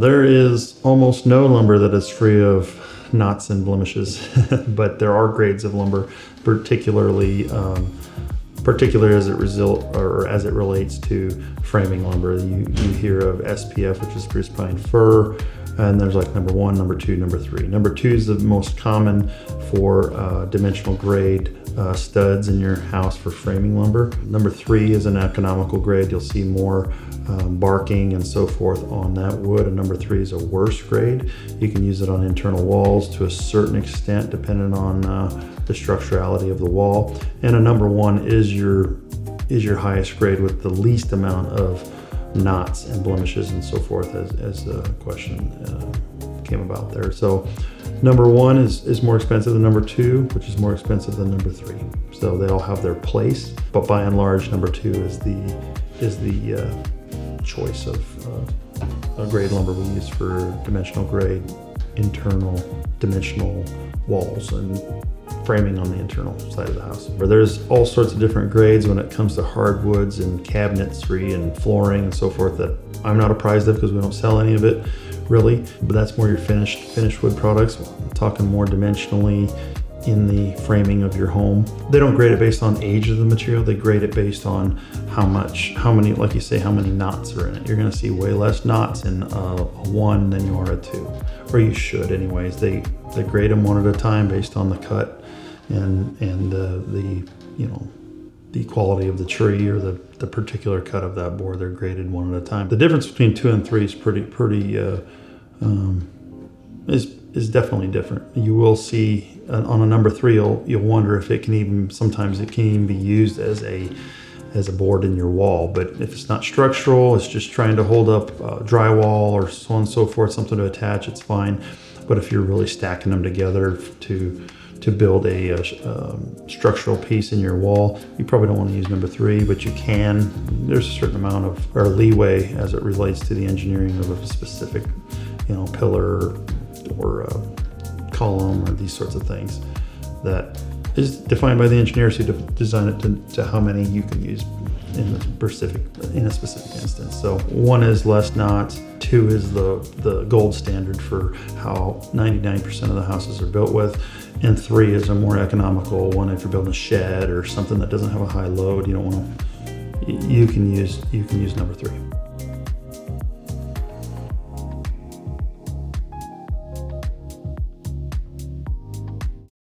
There is almost no lumber that is free of knots and blemishes, but there are grades of lumber, particularly as it relates to framing lumber. You hear of SPF, which is spruce pine fir, and there's like number 1, number 2, number 3. Number 2 is the most common for dimensional grade studs in your house for framing lumber. Number 3 is an economical grade. You'll see more barking and so forth on that wood. And number 3 is a worse grade. You can use it on internal walls to a certain extent, depending on the structurality of the wall. And a number 1 is your highest grade with the least amount of knots and blemishes and so forth, as the question came about there. So number 1 is more expensive than number 2, which is more expensive than number 3. So they all have their place, but by and large, number 2 is the choice of a grade lumber we use for dimensional grade internal dimensional walls and framing on the internal side of the house. There's all sorts of different grades when it comes to hardwoods and cabinetry and flooring and so forth that I'm not apprised of because we don't sell any of it really, but that's more your finished wood products. I'm talking more dimensionally in the framing of your home. They don't grade it based on age of the material. They grade it based on how many, like you say, how many knots are in it. You're gonna see way less knots in a 1 than you are a 2, or you should anyways. They grade them 1 at a time based on the cut and the quality of the tree or the particular cut of that board. They're graded 1 at a time. The difference between 2 and 3 is definitely different. You will see on a number 3, you'll wonder if sometimes it can even be used as a board in your wall. But if it's not structural, it's just trying to hold up drywall or so on and so forth, something to attach, it's fine. But if you're really stacking them together to build a structural piece in your wall, you probably don't want to use number 3, but you can. There's a certain amount of leeway as it relates to the engineering of a specific, pillar or column or these sorts of things that is defined by the engineers who design it to how many you can use in a specific instance. So 1 is less knots, 2 is the gold standard for how 99% of the houses are built with, and 3 is a more economical one. If you're building a shed or something that doesn't have a high load, you can use number 3.